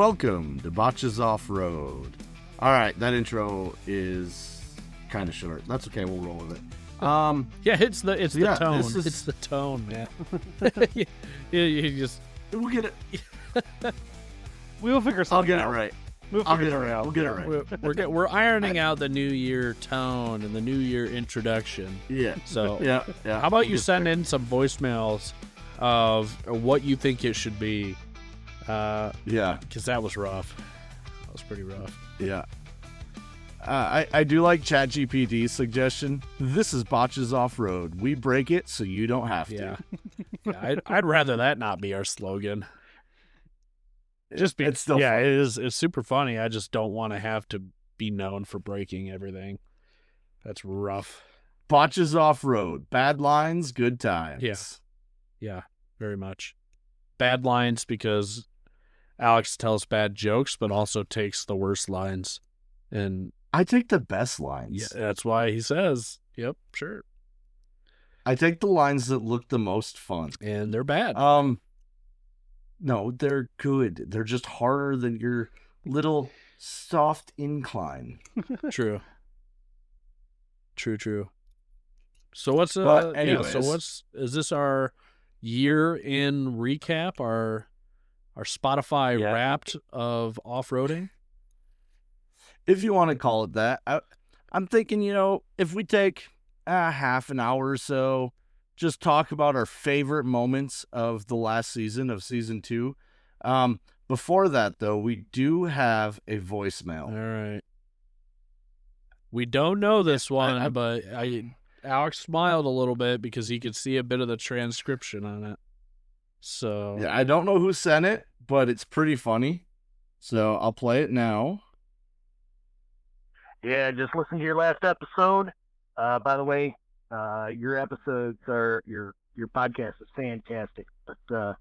welcome to Botches Off-Road. All right, that intro is kind of short. That's okay, we'll roll with it. Yeah, it's the tone. Is... It's the tone, man. you just... We'll get it. We'll figure something I'll get it right. I'll get it right. We'll get it right. We're ironing out the New Year tone and the New Year introduction. Yeah. So yeah. How about you send in some voicemails of what you think it should be? Yeah. Because that was rough. That was pretty rough. Yeah. I do like ChatGPT's suggestion. This is Botches Off-Road. We break it so you don't have to. Yeah, I'd rather that not be our slogan. Just be. It's still yeah, fun. it is. It's super funny. I just don't want to have to be known for breaking everything. That's rough. Botches Off-Road. Bad lines, good times. Yeah, very much. Bad lines because Alex tells bad jokes, but also takes the worst lines. And I take the best lines. Yeah, that's why he says, "Yep, sure." I take the lines that look the most fun, and they're bad. No, they're good. They're just harder than your little soft incline. True. So what's is this our year in recap? Our Spotify Wrapped of off-roading? If you want to call it that. I'm thinking, if we take half an hour or so, just talk about our favorite moments of the last season, of season 2. Before that, though, we do have a voicemail. All right. We don't know this one, but Alex smiled a little bit because he could see a bit of the transcription on it. So yeah, I don't know who sent it, but it's pretty funny. So I'll play it now. Yeah, just listen to your last episode. By the way, your episodes are your podcast is fantastic. But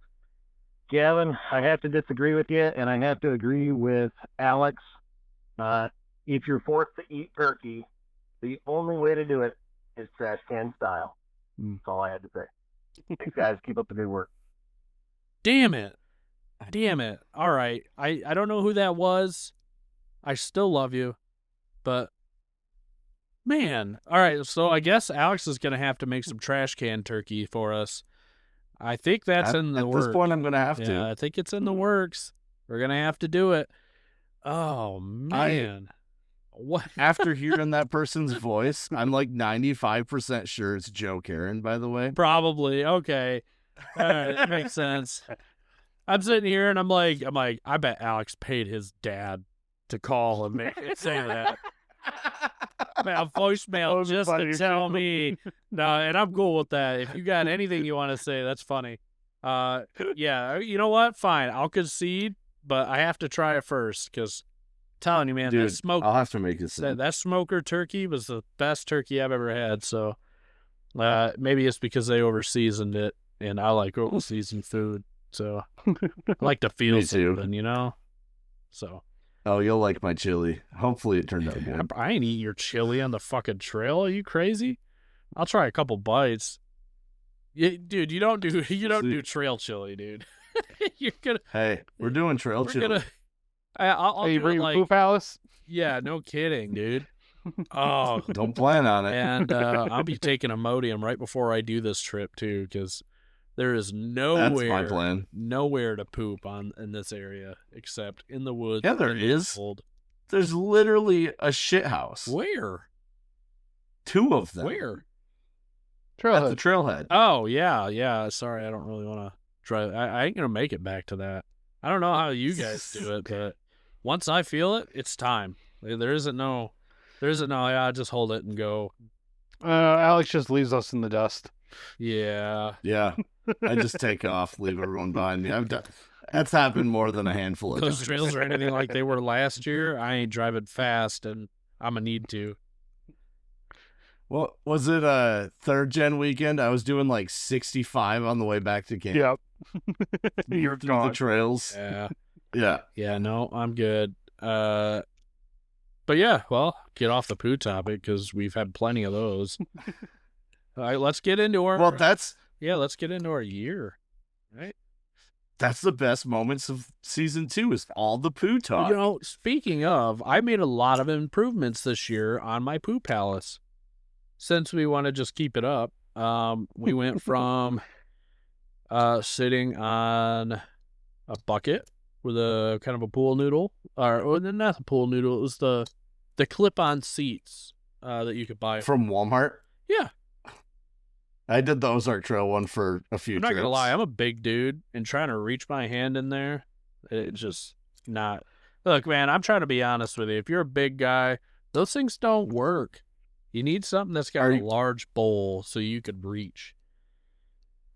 Gavin, I have to disagree with you, and I have to agree with Alex. If you're forced to eat turkey, the only way to do it is trash can style. That's all I had to say. Thanks, guys. Keep up the good work. Damn it. All right. I don't know who that was. I still love you. But, man. All right, so I guess Alex is going to have to make some trash can turkey for us. I think that's in the works. At this point, I'm going to have to. Yeah, I think it's in the works. We're going to have to do it. Oh, man. What? After hearing that person's voice, I'm like 95% sure it's Joe Karen, by the way. Probably. Okay. All right, that makes sense. I'm sitting here and I'm like, I bet Alex paid his dad to call him and say that. Man, a voicemail just to tell me. No, and I'm cool with that. If you got anything you want to say, that's funny. Yeah, you know what? Fine, I'll concede, but I have to try it first because telling you, man, dude, I'll have to make it. That smoker turkey was the best turkey I've ever had. So maybe it's because they overseasoned it, and I like overseasoned food. So I like to feel something, So. Oh, you'll like my chili. Hopefully it turned out good. I ain't eat your chili on the fucking trail. Are you crazy? I'll try a couple bites. Dude, you don't do trail chili, dude. You're gonna. Hey, we're doing trail chili. I'll you do bring like, Poof Alice? Yeah, no kidding, dude. Oh, don't plan on it. And I'll be taking Imodium right before I do this trip too, because there is nowhere. That's my plan. Nowhere to poop in this area except in the woods. Yeah, there is. Cold. There's literally a shit house. Where? 2 of them. Where? At the trailhead. Oh yeah. Sorry, I don't really want to drive. I ain't gonna make it back to that. I don't know how you guys do it, but once I feel it, it's time. There isn't no. Yeah, just hold it and go. Alex just leaves us in the dust. Yeah. I just take off, leave everyone behind me. That's happened more than a handful of times. Those trails are anything like they were last year. I ain't driving fast, and I'm gonna need to. Well, was it a 3rd gen weekend? I was doing like 65 on the way back to camp. Yep. You're through gone. the trails. Yeah. Yeah. No, I'm good. But yeah, well, get off the poo topic because we've had plenty of those. All right, let's get into our. Well, let's get into our year, right? That's the best moments of season 2 is all the poo talk. You know, speaking of, I made a lot of improvements this year on my poo palace. Since we want to just keep it up, we went from sitting on a bucket with a kind of a pool noodle, or not a pool noodle. It was the clip-on seats that you could buy From Walmart? Yeah. I did the Ozark Trail one for a few I'm not trips. gonna lie, I'm a big dude, and trying to reach my hand in there, it's just not. Look, man, I'm trying to be honest with you. If you're a big guy, those things don't work. You need something that's got a large bowl so you could reach.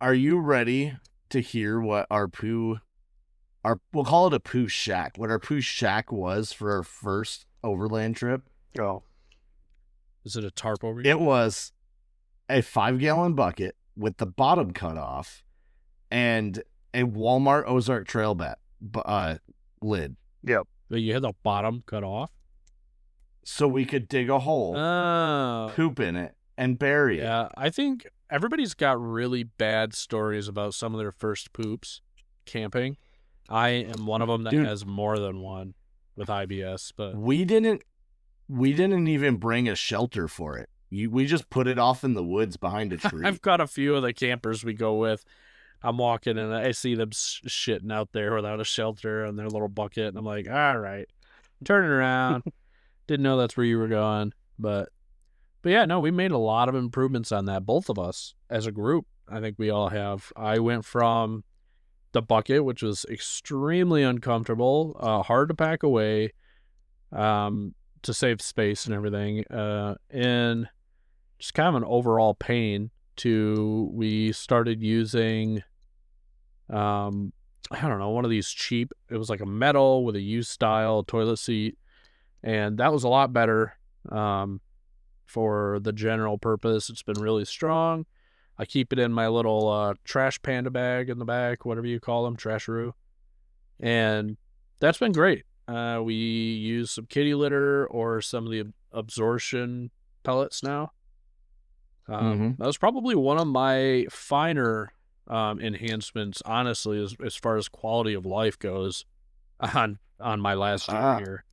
Are you ready to hear what we'll call it a poo shack, what our poo shack was for our first overland trip? Oh. Is it a tarp over you? It was a 5-gallon bucket with the bottom cut off and a Walmart Ozark Trail lid. Yep. But you had the bottom cut off? So we could dig a hole, Oh. poop in it, and bury it. Yeah, I think everybody's got really bad stories about some of their first poops camping. I am one of them that has more than one with IBS, but we didn't even bring a shelter for it. We just put it off in the woods behind a tree. I've got a few of the campers we go with. I'm walking and I see them shitting out there without a shelter on their little bucket, and I'm like, all right, I'm turning around. Didn't know that's where you were going, but yeah, no, we made a lot of improvements on that. Both of us as a group, I think we all have. I went from the bucket, which was extremely uncomfortable, hard to pack away, to save space and everything, and just kind of an overall pain, to we started using, I don't know, one of these cheap, it was like a metal with a U-style toilet seat, and that was a lot better for the general purpose. It's been really strong. I keep it in my little trash panda bag in the back, whatever you call them, trasharoo, and that's been great. We use some kitty litter or some of the absorption pellets now. That was probably one of my finer enhancements, honestly, as far as quality of life goes on my last year here.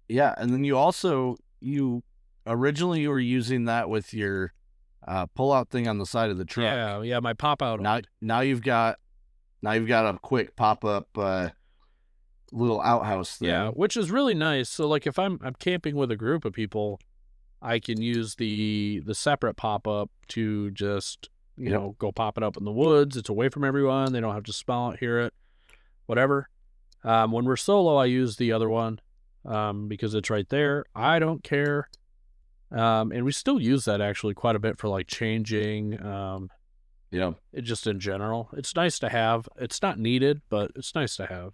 Yeah, and then you originally were using that with your pull-out thing on the side of the truck. Yeah, my pop-out. Now you've got a quick pop-up little outhouse thing. Yeah, which is really nice. So, like, if I'm camping with a group of people, I can use the separate pop-up to just, you know, go pop it up in the woods. It's away from everyone. They don't have to smell it, hear it, whatever. When we're solo, I use the other one because it's right there. I don't care. And we still use that actually quite a bit for like changing. It just in general. It's nice to have. It's not needed, but it's nice to have.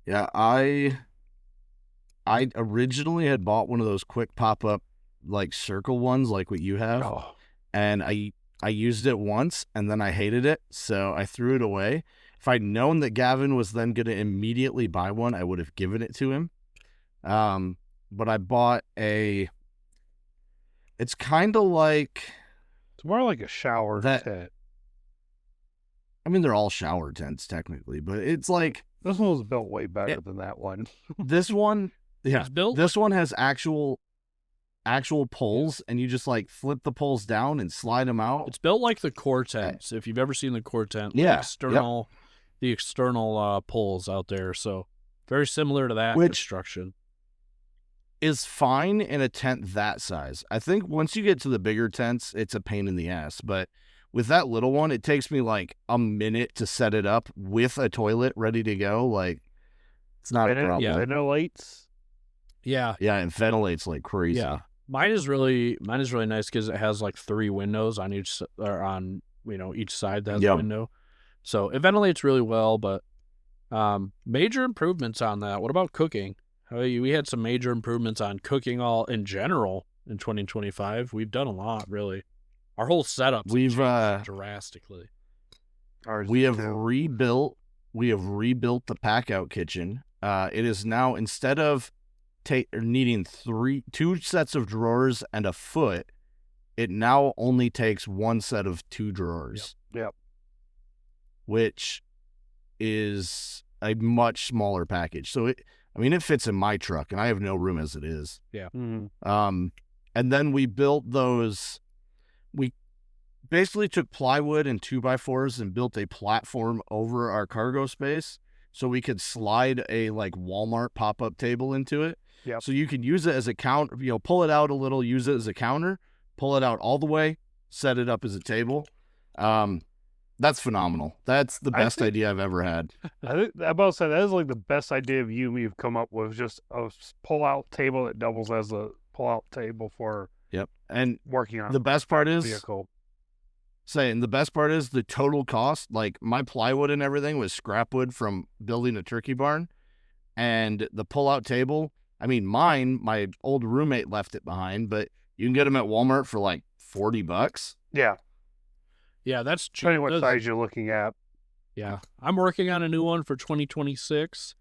Yeah, I originally had bought one of those quick pop-up like circle ones like what you have. And I used it once and then I hated it, so I threw it away. If I'd known that Gavin was then going to immediately buy one, I would have given it to him. But I bought it's kind of like... It's more like a shower tent. I mean, they're all shower tents technically, but it's like... This one was built way better than that one. This one... Yeah, built? This one has actual poles, and you just like flip the poles down and slide them out. It's built like the core tents. If you've ever seen the core tent, the external poles out there. So very similar to that construction. Is fine in a tent that size. I think once you get to the bigger tents, it's a pain in the ass. But with that little one, it takes me like a minute to set it up with a toilet ready to go. Like, it's not a problem. Yeah, ventilates. Yeah, it ventilates like crazy. Yeah, mine is really nice because it has like 3 windows on each side that has a window, so it ventilates really well. But major improvements on that. What about cooking? We had some major improvements on cooking all in general in 2025. We've done a lot, really. Our whole setup changed drastically. We have rebuilt the pack-out kitchen. It is now, instead of needing 2 sets of drawers and a foot, it now only takes 1 set of 2 drawers. Yep. which is a much smaller package. So it fits in my truck, and I have no room as it is. Mhm. And then we built those. We basically took plywood and 2x4s and built a platform over our cargo space, so we could slide a like Walmart pop-up table into it. Yep. So you could use it as a counter. Pull it out a little, use it as a counter, pull it out all the way, set it up as a table. That's phenomenal. That's the best idea I've ever had. I think I'm about to say that is like the best idea you've come up with. Just a pull-out table that doubles as a pull-out table for And working on the best part is vehicle. the best part is the total cost. Like my plywood and everything was scrap wood from building a turkey barn, and the pull-out table. I mean, my old roommate left it behind, but you can get them at Walmart for like $40. Yeah, Yeah, that's cheap. depending what Those- size you're looking at. Yeah, I'm working on a new one for 2026,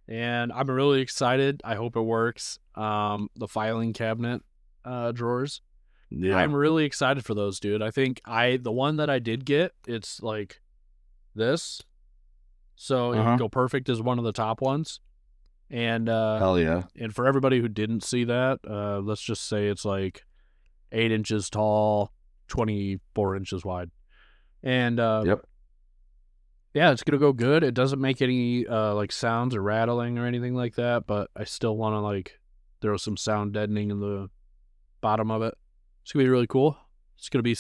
and I'm really excited. I hope it works. The filing cabinet drawers. Yeah. I'm really excited for those, dude. I think the one that I did get, it's like this, so it would go perfect as one of the top ones. And Hell yeah. and for everybody who didn't see that, let's just say it's like 8 inches tall, 24 inches wide, and Yep. yeah, it's gonna go good. It doesn't make any like sounds or rattling or anything like that, but I still want to like throw some sound deadening in the bottom of it. It's gonna be really cool. It's gonna be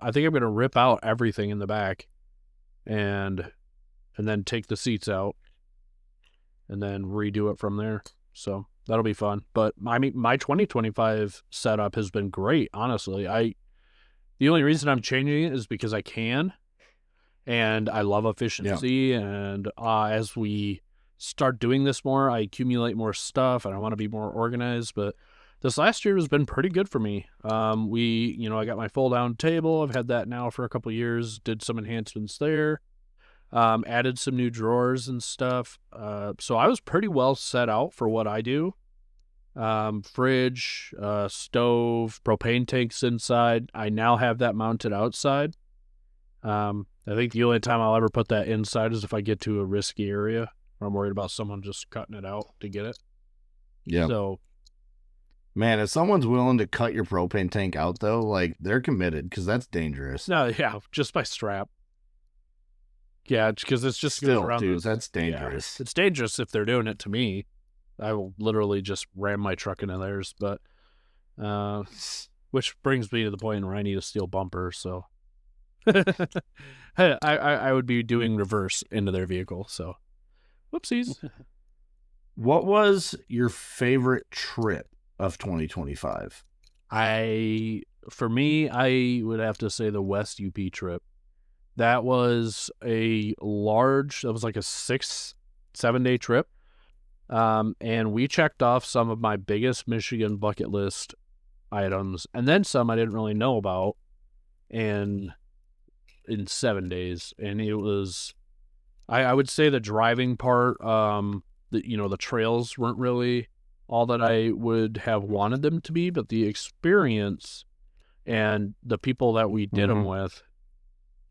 I think I'm gonna rip out everything in the back, and then take the seats out, and then redo it from there. So that'll be fun. But I mean, my 2025 setup has been great. Honestly, the only reason I'm changing it is because I can. And I love efficiency, and as we start doing this more, I accumulate more stuff, and I want to be more organized. But this last year has been pretty good for me. I got my fold-down table. I've had that now for a couple of years. Did some enhancements there. Added some new drawers and stuff. So I was pretty well set out for what I do. Fridge, stove, propane tanks inside. I now have that mounted outside. I think the only time I'll ever put that inside is if I get to a risky area where I'm worried about someone just cutting it out to get it. Yeah. So, Man, if someone's willing to cut your propane tank out, though, like they're committed because that's dangerous. no, yeah, just by strap. Yeah, because it's just Still, around dude, those- that's yeah. dangerous. It's dangerous if they're doing it to me. I will literally just ram my truck into theirs. But, which brings me to the point where I need a steel bumper. So, I would be doing reverse into their vehicle. So, whoopsies. What was your favorite trip of 2025? For me, I would have to say the West UP trip. That was that was like a 6-7 day trip. And we checked off some of my biggest Michigan bucket list items, and then some I didn't really know about in 7 days. And it was, I would say the driving part, the trails weren't really all that I would have wanted them to be, but the experience and the people that we did them with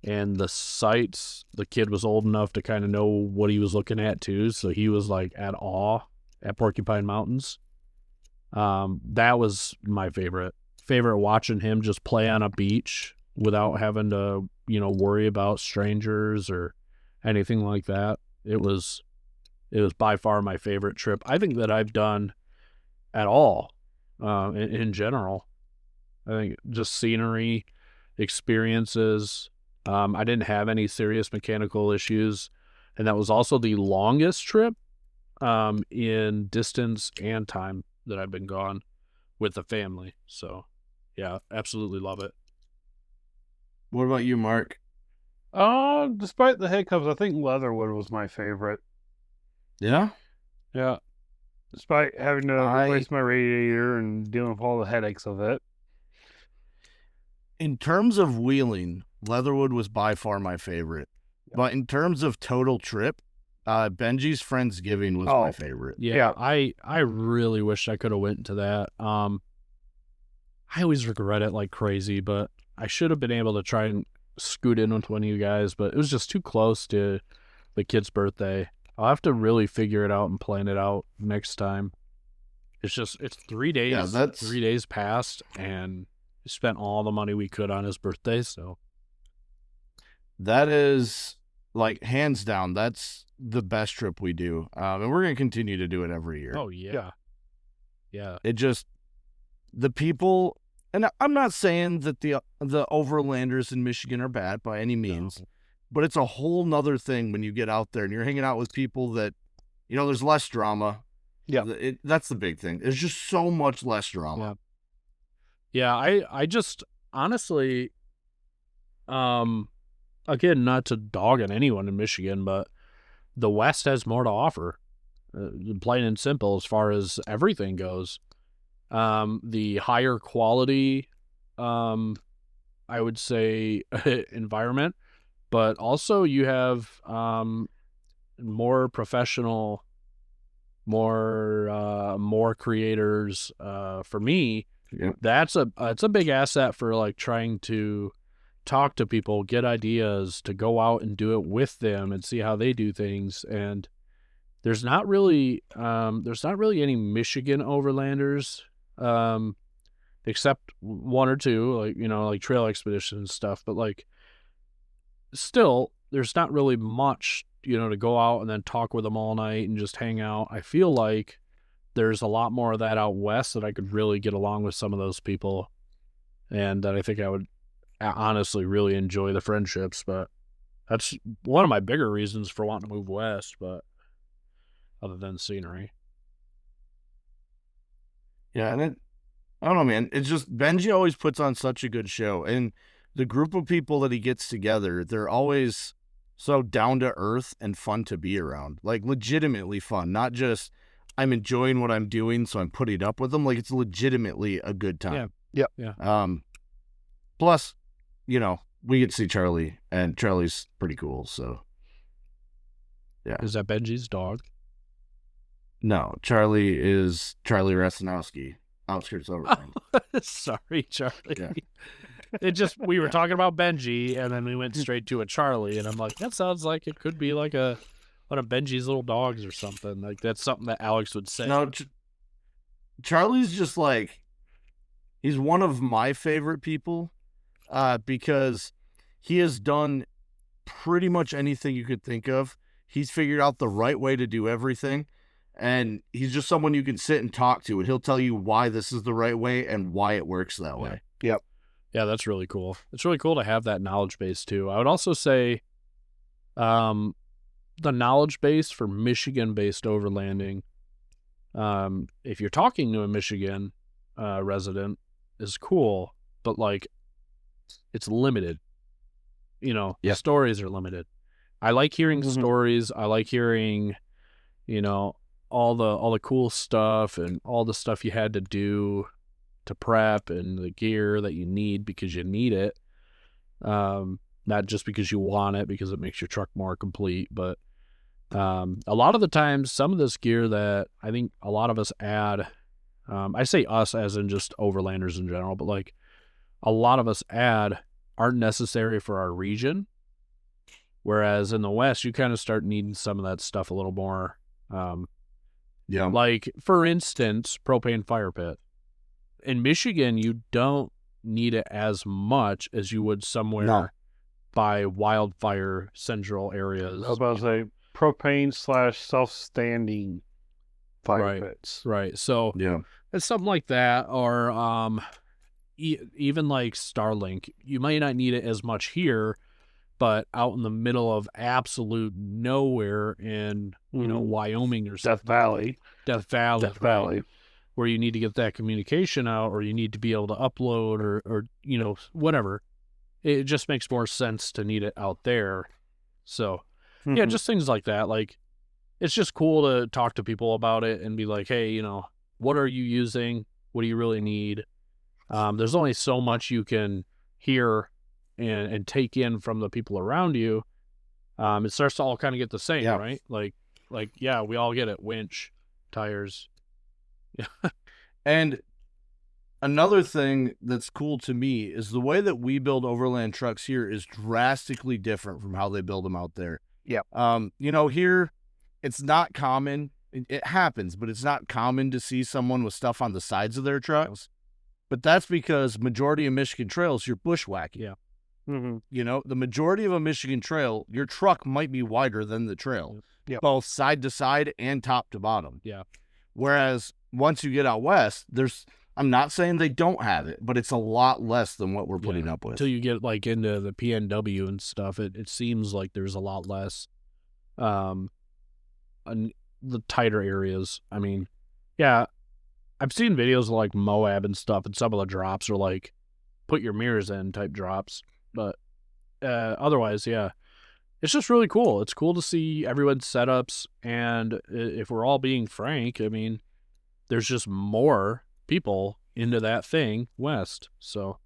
and the sights, the kid was old enough to kind of know what he was looking at too. So he was like at awe at Porcupine Mountains. That was my favorite watching him just play on a beach without having to, worry about strangers or anything like that. It was by far my favorite trip I think that I've done at all, in general. I think just scenery, experiences. I didn't have any serious mechanical issues, and that was also the longest trip in distance and time that I've been gone with the family. So, yeah, absolutely love it. What about you, Mark? Despite the hiccups, I think Leatherwood was my favorite. Yeah? Yeah. Despite having to replace my radiator and dealing with all the headaches of it. In terms of wheeling, Leatherwood was by far my favorite. Yeah. But in terms of total trip, Benji's Friendsgiving was my favorite. Yeah. I really wish I could have went to that. I always regret it like crazy, but I should have been able to try and scoot in with one of you guys, but it was just too close to the kid's birthday. I'll have to really figure it out and plan it out next time. It's 3 days. Yeah, that's 3 days past, and we spent all the money we could on his birthday. So that is like hands down. That's the best trip we do, and we're gonna continue to do it every year. oh yeah, yeah. It just the people, and I'm not saying that the overlanders in Michigan are bad by any means, No. but it's a whole nother thing when you get out there and you're hanging out with people that, there's less drama. Yeah. That's the big thing. There's just so much less drama. Yeah, I just honestly, again, not to dog on anyone in Michigan, but the West has more to offer, plain and simple, as far as everything goes. The higher quality, I would say, environment, but also you have more professional, more creators. For me, Yep. it's a big asset for like trying to talk to people, get ideas, to go out and do it with them and see how they do things. And there's not really any Michigan overlanders, except one or two, like, like trail expedition and stuff. But like, still, there's not really much, to go out and then talk with them all night and just hang out. I feel like there's a lot more of that out west that I could really get along with some of those people, and that I think I would honestly really enjoy the friendships. But that's one of my bigger reasons for wanting to move west, but other than scenery. Yeah, and I don't know, man. It's just Benji always puts on such a good show, and the group of people that he gets together, they're always so down to earth and fun to be around. Like legitimately fun, not just I'm enjoying what I'm doing, so I'm putting up with them. Like it's legitimately a good time. Yeah. Plus, we get to see Charlie, and Charlie's pretty cool. So, yeah. Is that Benji's dog? No, Charlie is Charlie Rastanowski, Outskirts Overland. Sorry, Charlie. Yeah. We were talking about Benji, and then we went straight to a Charlie, and I'm like, that sounds like it could be like one of Benji's little dogs or something. Like that's something that Alex would say. No, Charlie's just like, he's one of my favorite people, because he has done pretty much anything you could think of. He's figured out the right way to do everything, and he's just someone you can sit and talk to, and he'll tell you why this is the right way and why it works that way. Yep. Yeah, that's really cool. It's really cool to have that knowledge base too. I would also say, the knowledge base for Michigan-based overlanding, if you're talking to a Michigan resident, is cool, but like, it's limited. Yeah. Stories are limited. I like hearing stories. I like hearing, all the cool stuff and all the stuff you had to do to prep and the gear that you need because you need it. Not just because you want it, because it makes your truck more complete, but a lot of the times, some of this gear that I think a lot of us add, I say us as in just overlanders in general, but like a lot of us add aren't necessary for our region. Whereas in the West, you kind of start needing some of that stuff a little more. Yeah. Like, for instance, propane fire pit. In Michigan, you don't need it as much as you would somewhere by wildfire central areas. I was about to say propane / self-standing fire pits. Right. So Yeah. it's something like that, or even like Starlink. You might not need it as much here, but out in the middle of absolute nowhere in Wyoming or something. Death Valley, where you need to get that communication out, or you need to be able to upload, or whatever. It just makes more sense to need it out there. So yeah, just things like that. Like, it's just cool to talk to people about it and be like, hey, what are you using? What do you really need? There's only so much you can hear and take in from the people around you. It starts to all kind of get the same, right? Like, yeah, we all get it. Winch, tires. And another thing that's cool to me is the way that we build overland trucks here is drastically different from how they build them out there. Yep. Here it's not common. It happens, but it's not common to see someone with stuff on the sides of their trucks. But that's because majority of Michigan trails, you're bushwhacking. Yeah. Mm-hmm. The majority of a Michigan trail, your truck might be wider than the trail, Yep. both side to side and top to bottom. Yeah. Whereas once you get out west, I'm not saying they don't have it, but it's a lot less than what we're putting up with. Until you get like into the PNW and stuff, it seems like there's a lot less, in the tighter areas. I mean, yeah, I've seen videos of like Moab and stuff, and some of the drops are like put your mirrors in type drops, but otherwise, yeah, it's just really cool. It's cool to see everyone's setups, and if we're all being frank, I mean, there's just more people into that thing west. So,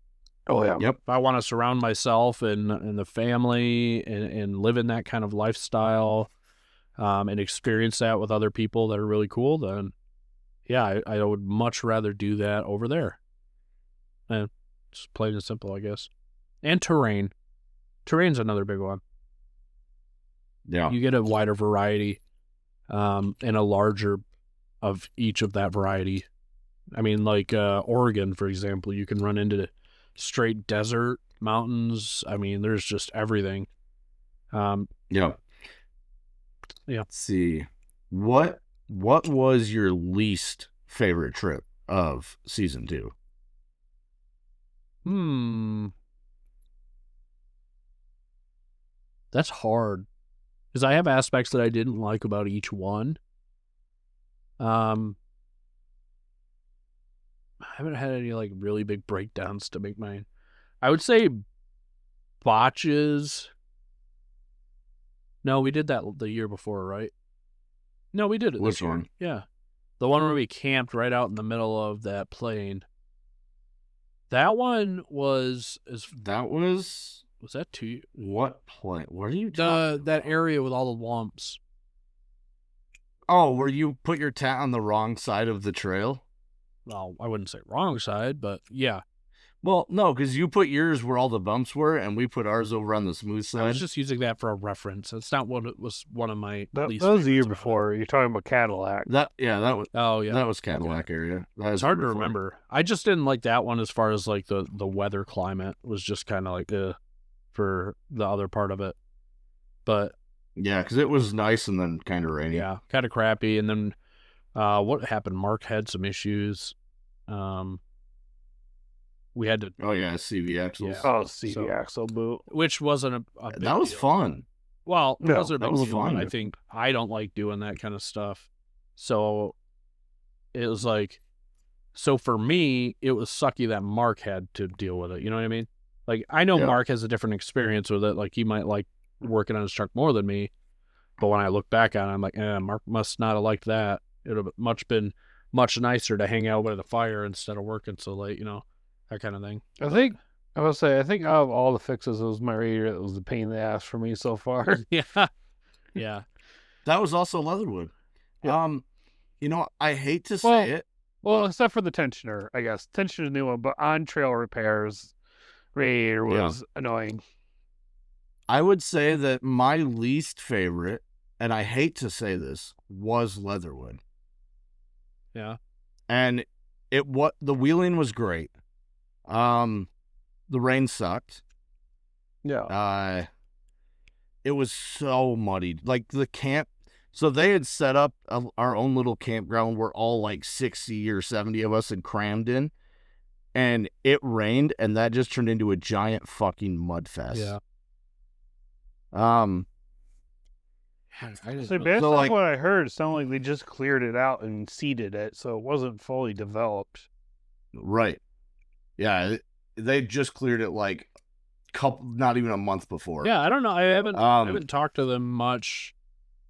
Oh yeah. Yep. if I want to surround myself and the family and live in that kind of lifestyle, and experience that with other people that are really cool, then yeah, I would much rather do that over there. And just plain and simple, I guess. And terrain. Terrain's another big one. Yeah. You get a wider variety, and a larger of each of that variety. I mean, like Oregon, for example, you can run into straight desert, mountains. I mean, there's just everything. Yeah. Yeah. Let's see. What was your least favorite trip of season 2? That's hard. Because I have aspects that I didn't like about each one. I haven't had any like really big breakdowns to make mine. I would say botches. No, we did that the year before, right? No, we did it. Which this year. one? Yeah, the one where we camped right out in the middle of that plain. That one was That was that 2 what point? What are you talking that area with all the lumps. Oh, where you put your tent on the wrong side of the trail? Well, I wouldn't say wrong side, but yeah. Well, no, because you put yours where all the bumps were, and we put ours over on the smooth I side. was just using that for a reference. It's not what it was one of my That least was the year favorites about it. before. You're talking about Cadillac. That was Oh yeah. that was Cadillac area. That It's was hard to before. remember. I just didn't like that one as far as like the weather climate was just kind of like for the other part of it. But Yeah, because it was nice and then kind of rainy. yeah, kind of crappy. And then what happened? Mark had some issues. We had to, Oh yeah, CV axles. Yeah. Oh, CV So- axle boot. which wasn't a big That was deal. fun. Well, it No, wasn't a that big was deal, but fun. I think I don't like doing that kind of stuff. So it was like, so for me, it was sucky that Mark had to deal with it. You know what I mean? Like, I know Yeah. Mark has a different experience with it. Like, he might like working on his truck more than me. But when I look back on it, I'm like, Mark must not have liked that. It would have been much nicer to hang out by the fire instead of working so late, that kind of thing. I think out of all the fixes, it was my radiator that was the pain in the ass for me so far. Yeah. Yeah. That was also Leatherwood. Yeah. I hate to say Well- it. Well, except for the tensioner, I guess. Tensioner's a new one, but on trail repairs, radiator Yeah. was annoying. I would say that my least favorite, and I hate to say this, was Leatherwood. Yeah. And the wheeling was great. The rain sucked. Yeah. It was so muddied. Like the camp, so they had set up our own little campground where all like 60 or 70 of us had crammed in, and it rained, and that just turned into a giant fucking mud fest. Yeah. So based So, on like- what I heard, it sounded like they just cleared it out and seeded it, so it wasn't fully developed. Right. Yeah, they just cleared it like not even a month before. Yeah, I don't know. I haven't Um, talked to them much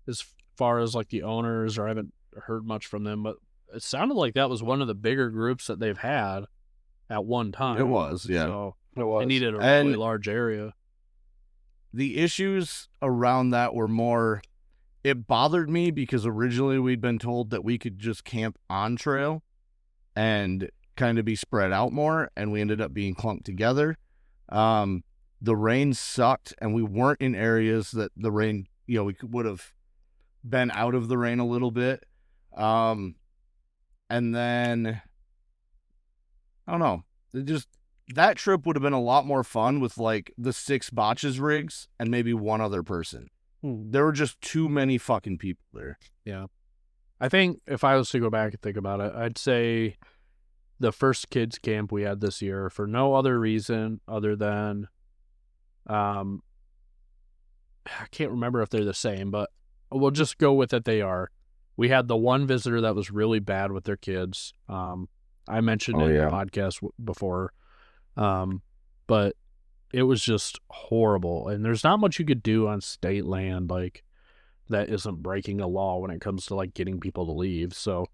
as far as like the owners, or I haven't heard much from them, but it sounded like that was one of the bigger groups that they've had at one time. It was, yeah. So It was. they needed a And- really large area. The issues around that were more, it bothered me because originally we'd been told that we could just camp on trail, and kind of be spread out more, and we ended up being clumped together. The rain sucked, and we weren't in areas that the rain, we would have been out of the rain a little bit. And then, I don't know, that trip would have been a lot more fun with like the 6 botches rigs and maybe one other person. There were just too many fucking people there. Yeah. I think if I was to go back and think about it, I'd say the first kids camp we had this year, for no other reason other than, I can't remember if they're the same, but we'll just go with it. They are. We had the one visitor that was really bad with their kids. I mentioned it in the podcast before, but it was just horrible. And there's not much you could do on state land like that isn't breaking a law when it comes to like getting people to leave. So,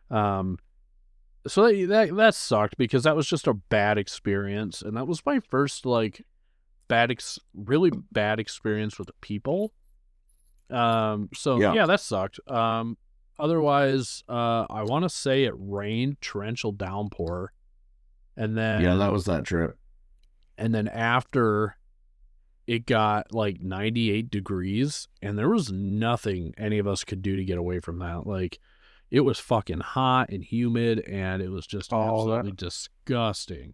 that sucked because that was just a bad experience, and that was my first like really bad experience with the people. That sucked. Otherwise, I want to say it rained torrential downpour, and then that was that trip. And then after, it got like 98 degrees, and there was nothing any of us could do to get away from that. Like, it was fucking hot and humid, and it was just absolutely disgusting.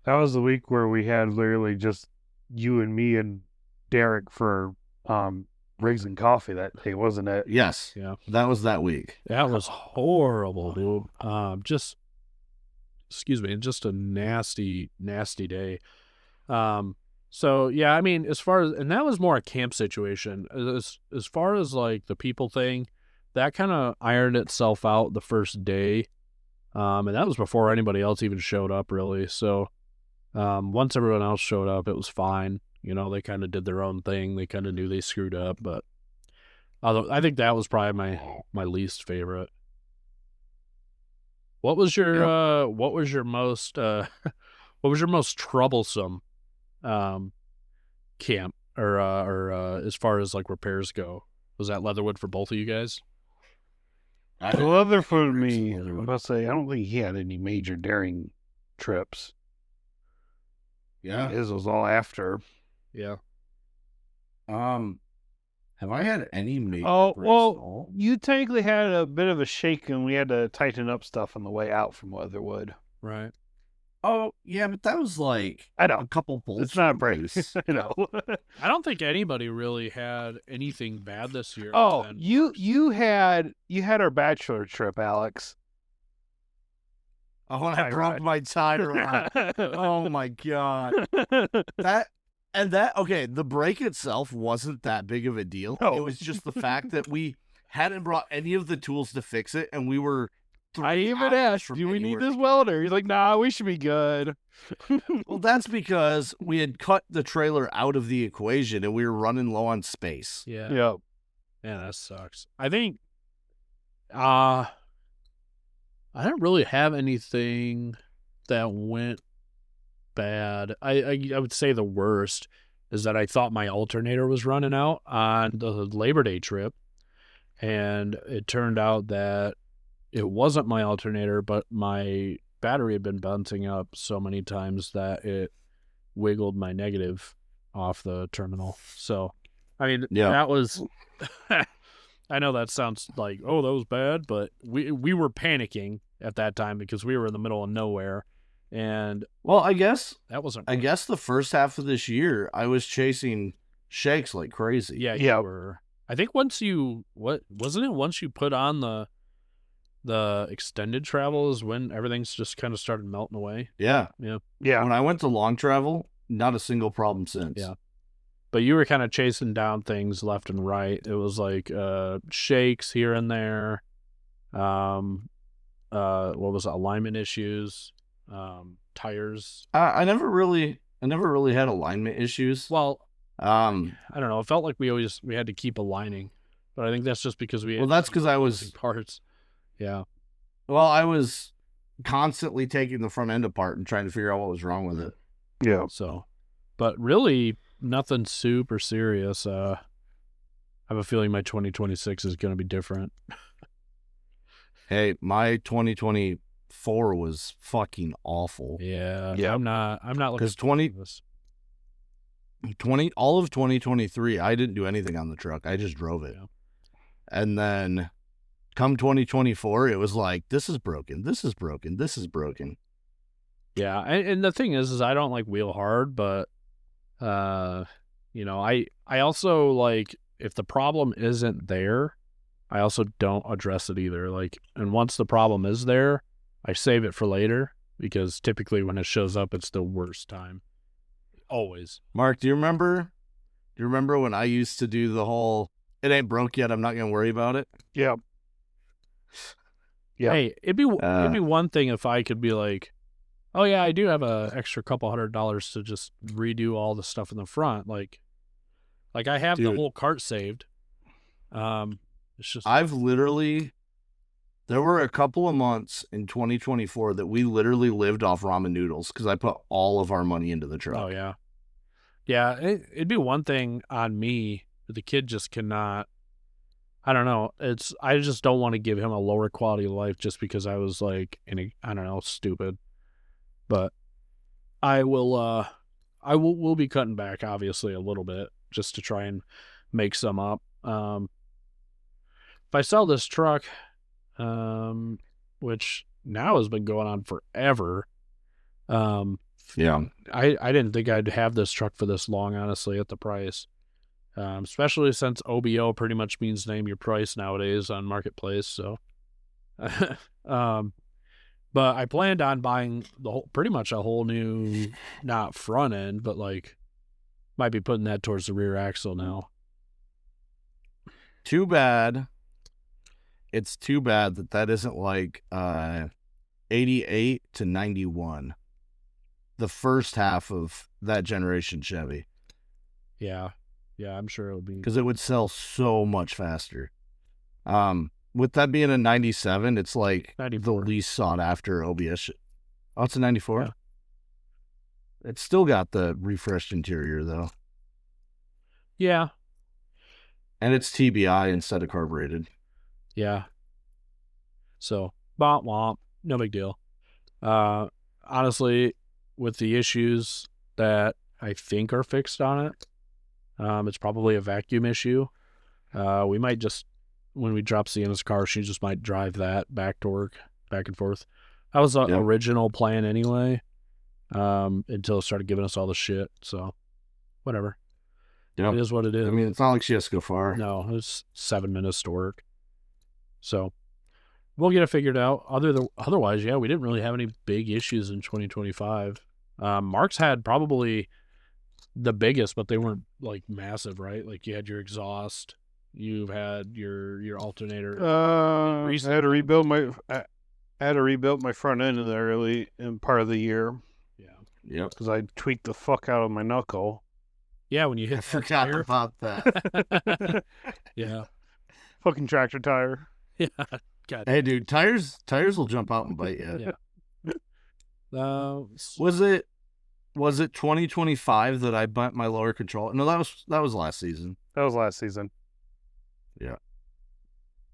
That was the week where we had literally just you and me and Derek for Rigs and Coffee that day, wasn't it? Yes. Yeah. That was that week. That was horrible, dude. Just a nasty, nasty day. So yeah, I mean, and that was more a camp situation. As far as like the people thing, that kind of ironed itself out the first day. And that was before anybody else even showed up, really. So, once everyone else showed up, it was fine. They kind of did their own thing. They kind of knew they screwed up, but I think that was probably my least favorite. What was your most troublesome camp or as far as like repairs go? Was that Leatherwood for both of you guys? Leather for me. I'm about to say, I don't think he had any major daring trips. Yeah. His was all after. Yeah. Have I had any major? Oh, well, you technically had a bit of a shake, and we had to tighten up stuff on the way out from Leatherwood. Right. Oh, yeah, but that was like I know. a couple bolts. It's not a brace. I know. I don't think anybody really had anything bad this year. Oh, you had our bachelor trip, Alex. Oh, when I dropped my tire on. Oh my god. The break itself wasn't that big of a deal. No. It was just the fact that we hadn't brought any of the tools to fix it, and we were. I even asked, do we need this welder? He's like, nah, we should be good. Well, that's because we had cut the trailer out of the equation, and we were running low on space. Yeah. Yep. Yeah, that sucks. I think I don't really have anything that went bad. I would say the worst is that I thought my alternator was running out on the Labor Day trip, and it turned out that it wasn't my alternator, but my battery had been bouncing up so many times that it wiggled my negative off the terminal. So, I mean, that was... I know that sounds like, oh, that was bad, but we were panicking at that time because we were in the middle of nowhere. And well, I guess the first half of this year I was chasing shakes like crazy. Yeah, you were. I think once you put on the extended travel is when everything's just kind of started melting away. Yeah. Yeah. Yeah. When I went to long travel, not a single problem since. Yeah. But you were kind of chasing down things left and right. It was like shakes here and there. What was it? Alignment issues, tires. I never really had alignment issues. Well, I don't know. It felt like we had to keep aligning, but I think that's just because that's because I was parts. Yeah. Well, I was constantly taking the front end apart and trying to figure out what was wrong with it. Yeah. So, but really nothing super serious. I have a feeling my 2026 is going to be different. Hey, my 2025 4 was fucking awful. Yeah. Yeah. I'm not looking Because forward to this. all of 2023, I didn't do anything on the truck. I just drove it. Yeah. And then come 2024, it was like, this is broken. This is broken. This is broken. Yeah, and the thing is I don't like wheel hard, but you know, I also like if the problem isn't there, I also don't address it either. Like, and once the problem is there, I save it for later because typically when it shows up, it's the worst time. Always. Mark, do you remember when I used to do the whole, it ain't broke yet, I'm not going to worry about it? Yeah. Yeah. Hey, it'd be one thing if I could be like, oh yeah, I do have a extra couple $100 to just redo all the stuff in the front. Like I have the Dude. whole cart saved. It's just There were a couple of months in 2024 that we literally lived off ramen noodles because I put all of our money into the truck. oh yeah, yeah. It'd be one thing on me, but the kid just cannot. I don't know. I just don't want to give him a lower quality of life just because I was like, I don't know, stupid. But we'll be cutting back obviously a little bit just to try and make some up. If I sell this truck, which now has been going on forever, Yeah. I didn't think I'd have this truck for this long, honestly, at the price. Especially since OBO pretty much means name your price nowadays on Marketplace. So, but I planned on buying pretty much a whole new, not front end, but like might be putting that towards the rear axle now. Too bad. It's too bad that isn't like 88 to 91. The first half of that generation Chevy. Yeah. Yeah, I'm sure it'll be. Because it would sell so much faster. With that being a 97, it's like 94. the least sought after OBS. Oh, it's a 94? Yeah. It's still got the refreshed interior, though. Yeah. And it's TBI instead of carbureted. Yeah. So, womp womp. No big deal. Honestly, with the issues that I think are fixed on it, it's probably a vacuum issue. We might just, when we drop Sienna's car, she just might drive that back to work, back and forth. That was the original plan anyway, until it started giving us all the shit. So, whatever. Yep. It is what it is. I mean, it's not like she has to go far. No, it's 7 minutes to work. So, we'll get it figured out. Otherwise, yeah, we didn't really have any big issues in 2025. Mark's had probably the biggest, but they weren't like massive, right? Like you had your exhaust, you've had your alternator. I had to rebuild my front end in part of the year. Yeah. Yep. Because I tweaked the fuck out of my knuckle. Yeah, when you I hit that forgot tire. about that. Yeah. Fucking tractor tire. Yeah. God. Hey, dude, tires will jump out and bite you. Yeah. Was it 2025 that I bent my lower control? No, that was last season. That was last season. Yeah.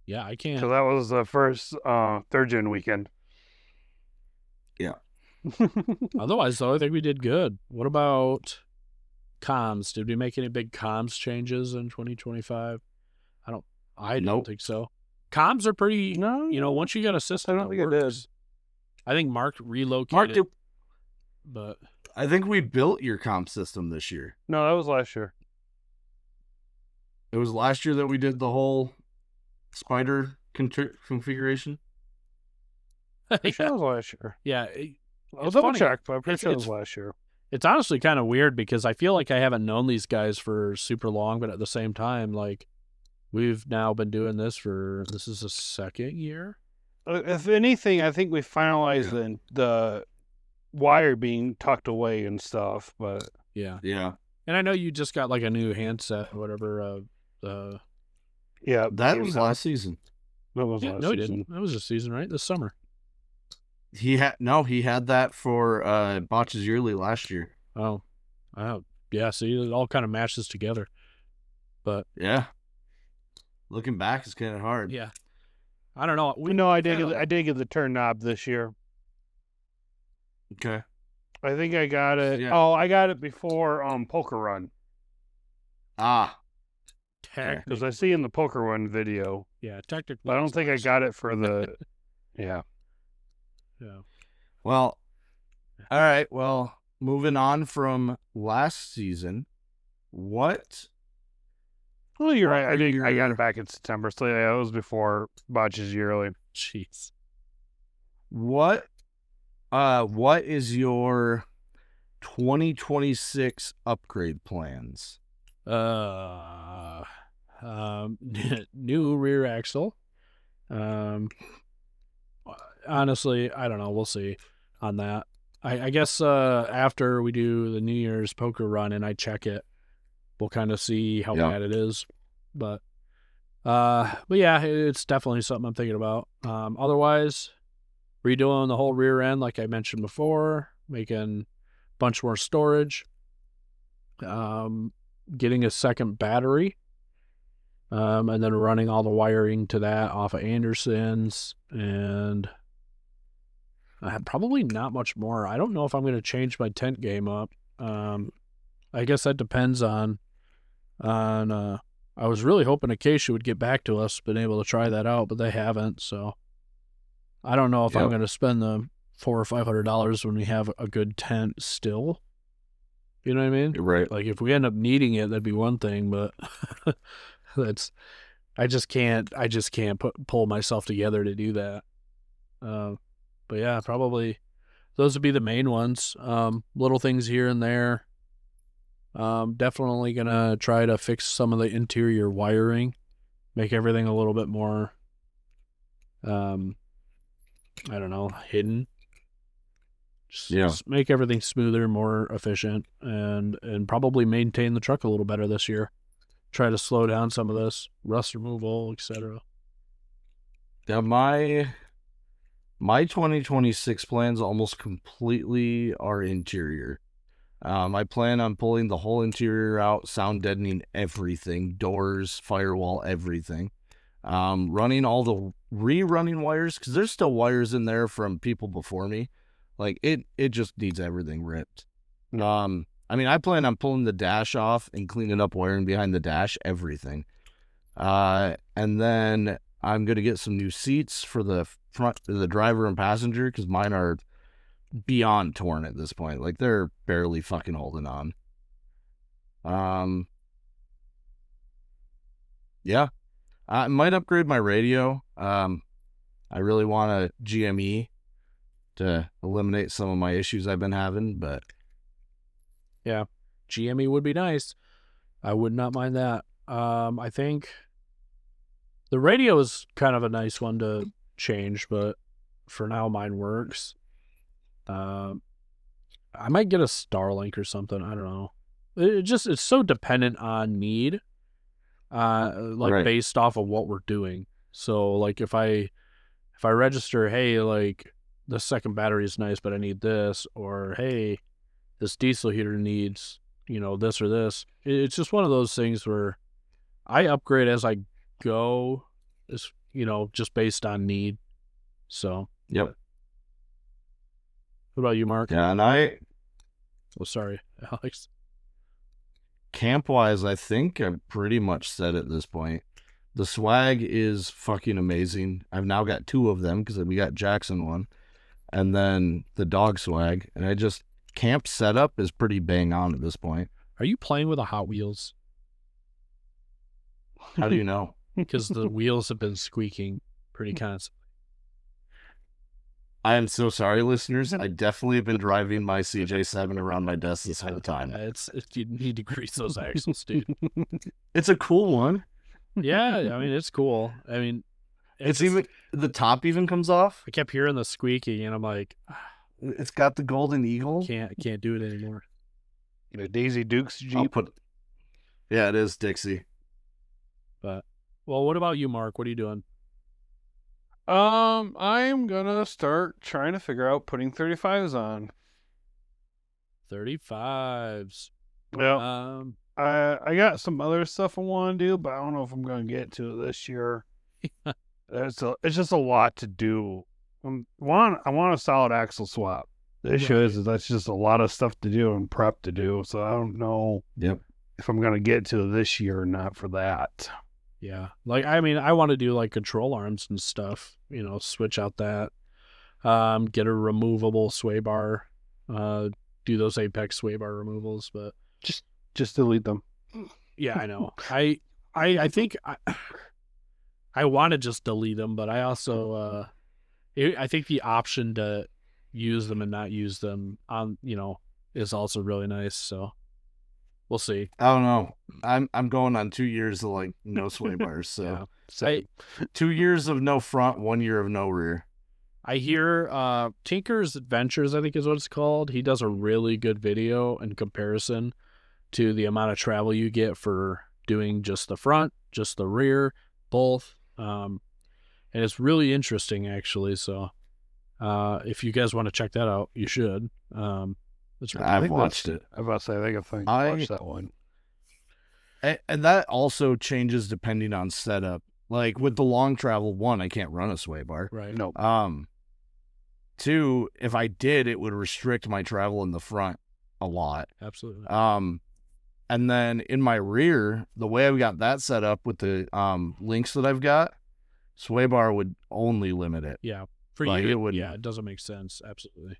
Yeah, I can't. So that was the first third gen weekend. Yeah. Otherwise, though, I think we did good. What about comms? Did we make any big comms changes in 2025? I don't Nope. think so. Comms are pretty, No. once you got a system, I don't that think it did. works. I think Mark relocated. But I think we built your comp system this year. No, that was last year. It was last year that we did the whole spider configuration. Pretty sure it was last year. yeah, I'll it's double funny. check, but I'm pretty It's- sure it was it's- last year. It's honestly kind of weird because I feel like I haven't known these guys for super long, but at the same time, like we've now been doing this is the second year. If anything, I think we finalized the wire being tucked away and stuff, but Yeah, Yeah. and I know you just got like a new handset, or whatever. yeah, That was last season. That was Yeah, last no, he season. didn't. That was this season, right? This summer. He had that for Botches Yearly last year. Oh, yeah. See, it all kind of matches together. But Yeah. Looking back, it's kind of hard. yeah, I don't know. No, I did get the turn knob this year. Okay. I think I got it. Yeah. Oh, I got it before Poker Run. Ah. Because I see in the Poker Run video. Yeah, technically. But I don't think I got it for the. Yeah. Yeah. Well, all right. Well, moving on from last season, what? Well, you're right. I are got your- it back in September. So yeah, it was before Botches Yearly. Jeez. What is your 2026 upgrade plans? New rear axle. Honestly, I don't know. We'll see on that. I guess after we do the New Year's poker run and I check it, we'll kind of see how Yeah. bad it is. But yeah, it's definitely something I'm thinking about. Otherwise, redoing the whole rear end, like I mentioned before, making a bunch more storage, getting a second battery, and then running all the wiring to that off of Anderson's, and probably not much more. I don't know if I'm going to change my tent game up. I guess that depends on. I was really hoping Acacia would get back to us, been able to try that out, but they haven't. So I don't know if I'm Yep. going to spend the $400 or $500 when we have a good tent still. You know what I mean? Right. Like if we end up needing it, that'd be one thing, but I just can't pull myself together to do that. But yeah, probably those would be the main ones. Little things here and there. Definitely gonna try to fix some of the interior wiring, make everything a little bit more, I don't know, hidden. Just make everything smoother, more efficient, and probably maintain the truck a little better this year. Try to slow down some of this rust removal, etc. Yeah, my 2026 plans almost completely are interior. I plan on pulling the whole interior out, sound deadening everything, doors, firewall, everything. Running all the rerunning wires, because there's still wires in there from people before me. Like it just needs everything ripped. I mean, I plan on pulling the dash off and cleaning up wiring behind the dash, everything. And then I'm gonna get some new seats for the front, the driver and passenger, because mine are beyond torn at this point. Like they're barely fucking holding on. Yeah, I might upgrade my radio. I really want a GME to eliminate some of my issues I've been having, but Yeah, GME would be nice. I would not mind that. I think the radio is kind of a nice one to change, but for now mine works. I might get a Starlink or something. I don't know. It's so dependent on need, Right. based off of what we're doing. So like if I register, hey, like the second battery is nice, but I need this, or hey, this diesel heater needs, this or this. It's just one of those things where I upgrade as I go, just based on need. So, yep. what about you, Mark? Yeah, and Oh, sorry, Alex. camp-wise, I think I'm pretty much set at this point. The swag is fucking amazing. I've now got 2 of them because we got Jackson one. And then the dog swag. And camp setup is pretty bang on at this point. Are you playing with the Hot Wheels? How do you know? Because the wheels have been squeaking pretty constantly. I am so sorry, listeners. I definitely have been driving my CJ7 around my desk this whole time. You need to grease those axles, dude. It's a cool one. Yeah, I mean it's cool. I mean, It's even the top even comes off. I kept hearing the squeaking, and I'm like, It's got the golden eagle. I can't do it anymore. Daisy Duke's Jeep. I'll put. Yeah, it is Dixie. But well, what about you, Mark? What are you doing? I'm gonna start trying to figure out putting 35s on. 35s. Yeah. I got some other stuff I want to do, but I don't know if I'm gonna get to it this year. It's just a lot to do. I want a solid axle swap. The issue is that's just a lot of stuff to do and prep to do. So I don't know Yep. if I'm going to get to this year or not for that. Yeah. Like, I mean, I want to do like control arms and stuff, switch out that, get a removable sway bar, do those Apex sway bar removals. But Just delete them. yeah, I know. I think I want to just delete them, but I also, I think the option to use them and not use them on, is also really nice. So we'll see. I don't know. I'm going on 2 years of like no sway bars. So Yeah. 2 years of no front, 1 year of no rear. I hear Tinker's Adventures, I think is what it's called. He does a really good video in comparison to the amount of travel you get for doing just the front, just the rear, both. And it's really interesting, actually. So if you guys want to check that out, you should. I've watched it. I was about to say, I think I watched that one. And that also changes depending on setup. Like with the long travel, 1, I can't run a sway bar. Right. No. 2, if I did, it would restrict my travel in the front a lot. Absolutely. And then in my rear, the way I've got that set up with the links that I've got, sway bar would only limit it. Yeah. For Like, you, it wouldn't. yeah, it doesn't make sense. Absolutely.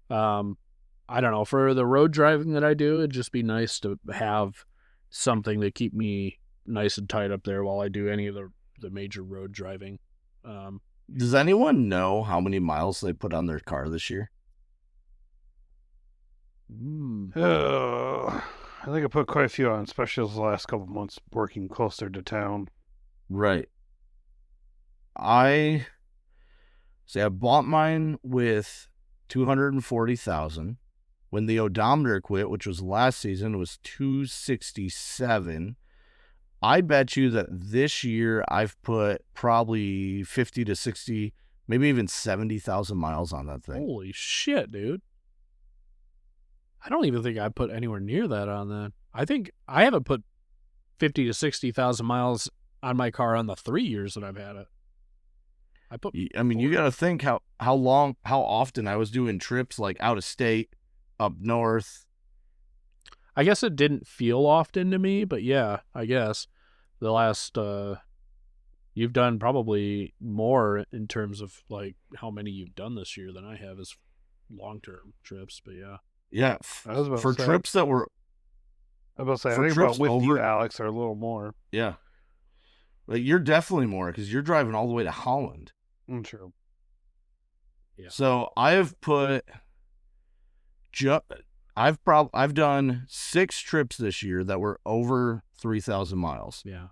I don't know. For the road driving that I do, it'd just be nice to have something to keep me nice and tight up there while I do any of the major road driving. Does anyone know how many miles they put on their car this year? I think I put quite a few on, especially the last couple months working closer to town. Right. I bought mine with 240,000. When the odometer quit, which was last season, it was 267. I bet you that this year I've put probably 50 to 60, maybe even 70,000 miles on that thing. Holy shit, dude. I don't even think I put anywhere near that on that. I think I haven't put 50 to 60,000 miles on my car on the 3 years that I've had it. I mean, you got to think how often I was doing trips like out of state, up north. I guess it didn't feel often to me, but yeah, I guess the last, you've done probably more in terms of like how many you've done this year than I have as long-term trips, but yeah. Yeah. I was about For to say, trips that were, I was about to say, for I think about trips with you, over- Alex, are a little more. yeah. Like you're definitely more because you're driving all the way to Holland. True. Yeah. So I have put, I've done 6 trips this year that were over 3,000 miles. Yeah.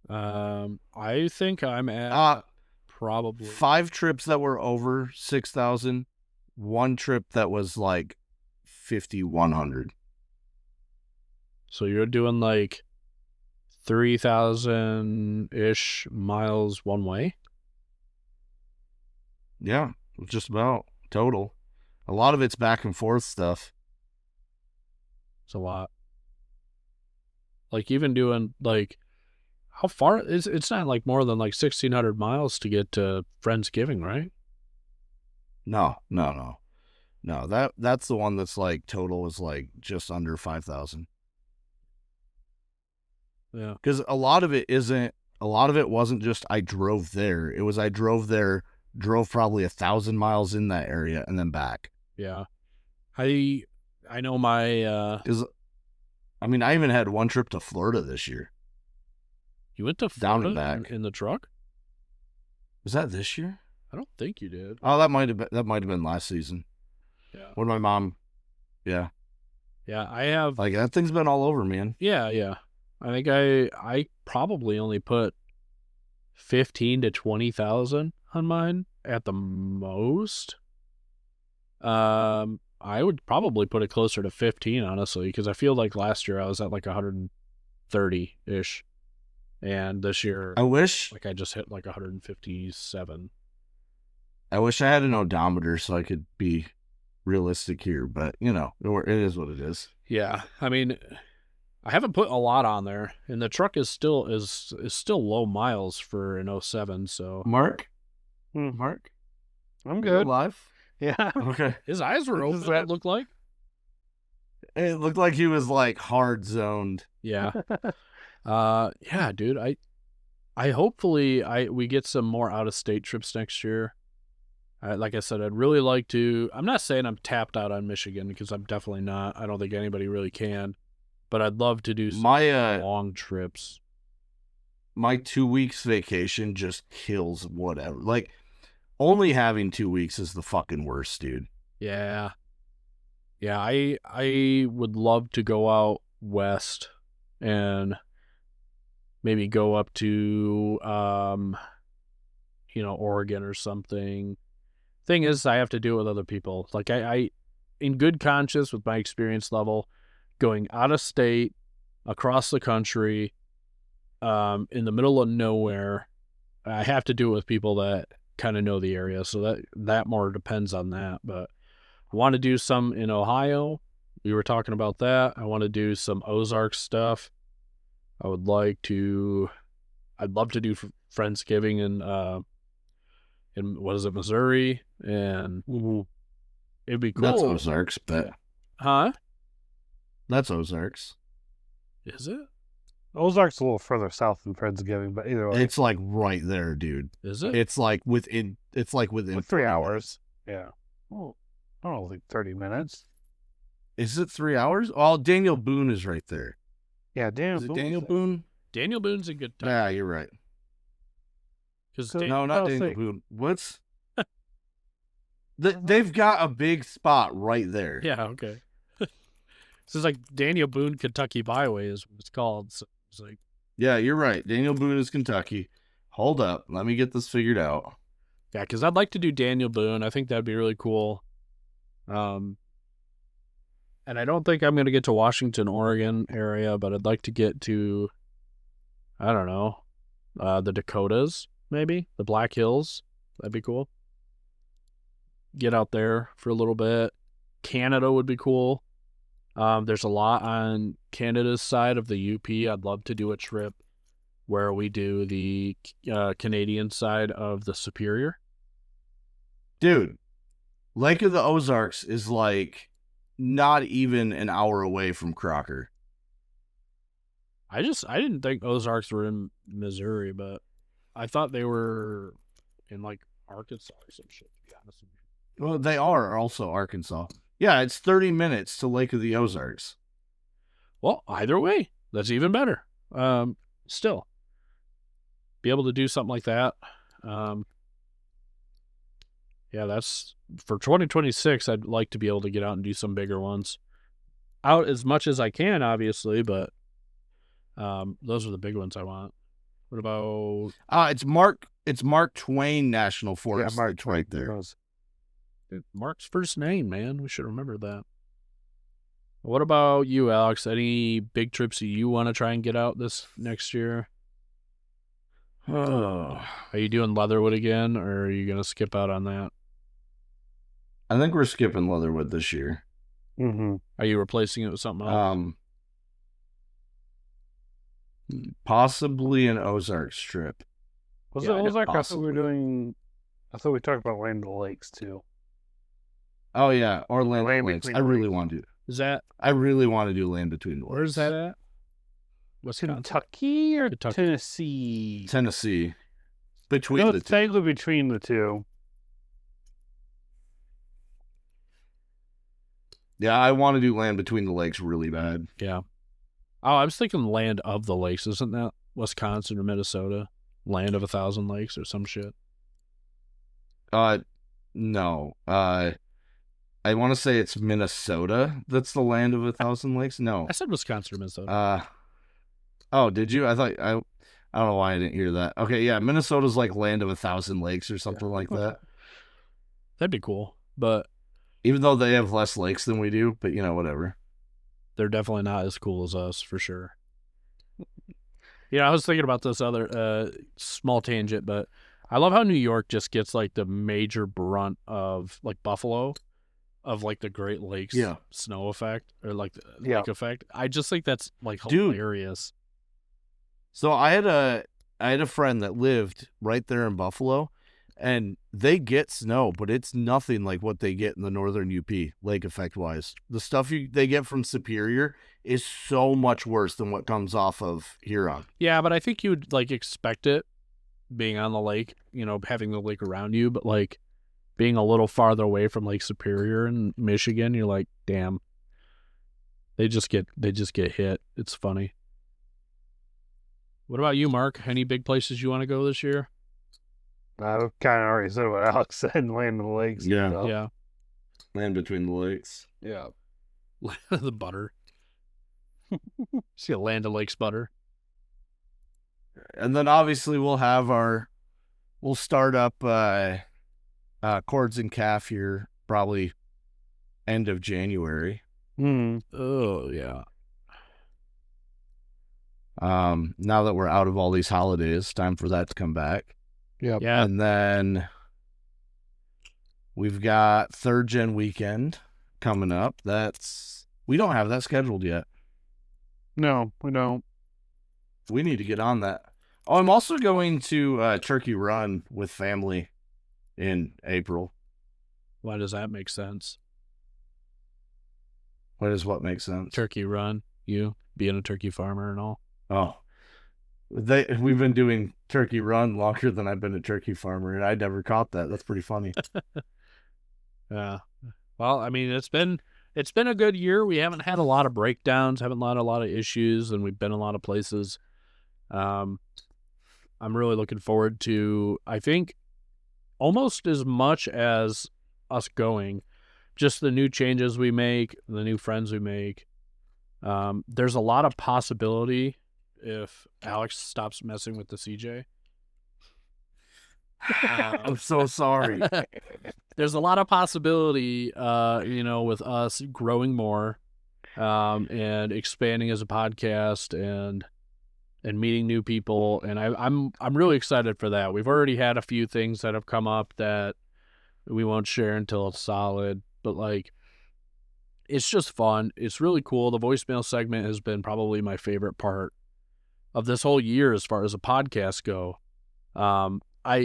I think I'm at probably 5 trips that were over 6,000. 1 trip that was like 5,100. So you're doing like 3,000-ish miles one way? Yeah, just about total. A lot of it's back and forth stuff. It's a lot. Like even doing like how far is it's not like more than like 1,600 miles to get to Friendsgiving, right? No. That's the one that's like total is like just under 5,000. Yeah. Because a lot of it wasn't just I drove there. It was I drove there, drove probably 1,000 miles in that area and then back. Yeah. I know my I even had 1 trip to Florida this year. you went to Down Florida and back. in the truck? Was that this year? I don't think you did. Oh, that might have been last season. Yeah. When my mom, Yeah, I have like that thing's been all over, man. Yeah. I think I probably only put 15 to 20,000 on mine at the most. I would probably put it closer to 15, honestly, because I feel like last year I was at like 130-ish. And this year, I wish like I just hit like 157. I had an odometer so I could be realistic here, but it is what it is. Yeah, I mean, I haven't put a lot on there, and the truck is still low miles for an 07. So Mark, Hmm. Mark, I'm you good. alive? Yeah. Okay. His eyes were What open. does that- It looked like. It looked like he was like hard zoned. Yeah. Yeah, dude. I hopefully we get some more out of state trips next year. Like I said, I'd really like to. I'm not saying I'm tapped out on Michigan because I'm definitely not. I don't think anybody really can. But I'd love to do some My long trips. my 2 weeks vacation just kills whatever. Like only having 2 weeks is the fucking worst, dude. Yeah. Yeah, I would love to go out west and maybe go up to Oregon or something. Thing is, I have to do it with other people. Like I in good conscience with my experience level, going out of state, across the country, in the middle of nowhere, I have to do it with people that kind of know the area. So that more depends on that. But I want to do some in Ohio. We were talking about that. I want to do some Ozark stuff. I'd love to do Friendsgiving in what is it, Missouri, and it'd be cool. That's Ozarks, but Huh? that's Ozarks. Is it? Ozark's a little further south than Friendsgiving, but either way, It's like right there, dude. Is it? It's like within like 3 hours. Yeah. Well, I don't know, like 30 minutes. Is it 3 hours? Oh, Daniel Boone is right there. Yeah, damn. Is it Daniel Boone? Daniel Boone's in good time. Yeah, you're right. Because So- No, not I'll Daniel say- Boone. What's they've got a big spot right there. yeah, okay. This is like Daniel Boone Kentucky Byway is what it's called. So it's like, Yeah, you're right. Daniel Boone is Kentucky. Hold up. Let me get this figured out. yeah, because I'd like to do Daniel Boone. I think that'd be really cool. And I don't think I'm going to get to Washington, Oregon area, but I'd like to get to, I don't know, the Dakotas, maybe the Black Hills. That'd be cool. Get out there for a little bit. Canada would be cool. There's a lot on Canada's side of the UP. I'd love to do a trip where we do the Canadian side of the Superior. Dude, Lake of the Ozarks is like not even an hour away from Crocker. I didn't think Ozarks were in Missouri, but I thought they were in like Arkansas or some shit, to be honest with you. Well, they are also Arkansas. Yeah, it's 30 minutes to Lake of the Ozarks. Well, either way, that's even better. Still, be able to do something like that. Yeah, that's for 2026. I'd like to be able to get out and do some bigger ones. Out as much as I can, obviously, but those are the big ones I want. What about It's Mark Twain National Forest. Mark It's right there. Knows. Mark's first name, man? We should remember that. What about you, Alex? Any big trips that you want to try and get out this next year? Oh, Are you doing Leatherwood again, or are you going to skip out on that? I think we're skipping Leatherwood this year. Mm-hmm. Are you replacing it with something else? Possibly an Ozarks trip. Was Yeah, I it know, Ozark? I thought we were possibly. doing. I thought we talked about Land of the Lakes too. Oh yeah, or Land Land Lakes. Between I the really Lakes. want to do. Is that I really want to do Land Between the Lakes. where's that at? Wisconsin. Kentucky or Kentucky. Tennessee? Tennessee. No, Between the it's two. technically between the two. Yeah, I want to do Land Between the Lakes really bad. Yeah. Oh, I was thinking Land of the Lakes. Isn't that Wisconsin or Minnesota? Land of 1,000 lakes or some shit. No. I want to say it's Minnesota. That's the land of 1,000 lakes. No. I said Wisconsin or Minnesota. Oh, did you? I don't know why I didn't hear that. Okay, yeah, Minnesota's like land of 1,000 lakes or something like that. That'd be cool, but Even though they have less lakes than we do, but whatever. they're definitely not as cool as us for sure. I was thinking about this other small tangent, but I love how New York just gets like the major brunt of like Buffalo, of like the Great Lakes Yeah. snow effect or like the Yeah. lake effect. I just think that's like Dude. hilarious. So I had a friend that lived right there in Buffalo. and they get snow, but it's nothing like what they get in the northern UP, lake effect wise. The stuff they get from Superior is so much worse than what comes off of Huron. Yeah, but I think you would like expect it being on the lake, having the lake around you, but like being a little farther away from Lake Superior in Michigan, you're like, damn. They just get hit. It's funny. What about you, Mark? Any big places you want to go this year? I've kind of already said what Alex said, Land of the Lakes. Yeah. So, Yeah. Land between the lakes. yeah. The butter. See a Land of Lakes butter. And then obviously we'll start up Cords and Calf here probably end of January. Oh, yeah. Now that we're out of all these holidays, time for that to come back. Yep. Yeah. And then we've got Third Gen Weekend coming up. We don't have that scheduled yet. No, we don't. We need to get on that. Oh, I'm also going to Turkey Run with family in April. Why does that make sense? What makes sense? Turkey Run, you being a turkey farmer and all. Oh, we've been doing Turkey Run longer than I've been a turkey farmer, and I never caught that. That's pretty funny. Yeah. Well, I mean, it's been a good year. We haven't had a lot of breakdowns, haven't had a lot of issues, and we've been a lot of places. I'm really looking forward to, I think, almost as much as us going, just the new changes we make, the new friends we make. There's a lot of possibility if Alex stops messing with the CJ. I'm so sorry. There's a lot of possibility, with us growing more, and expanding as a podcast and meeting new people. And I'm really excited for that. We've already had a few things that have come up that we won't share until it's solid, but like, it's just fun. It's really cool. The voicemail segment has been probably my favorite part of this whole year as far as the podcast go.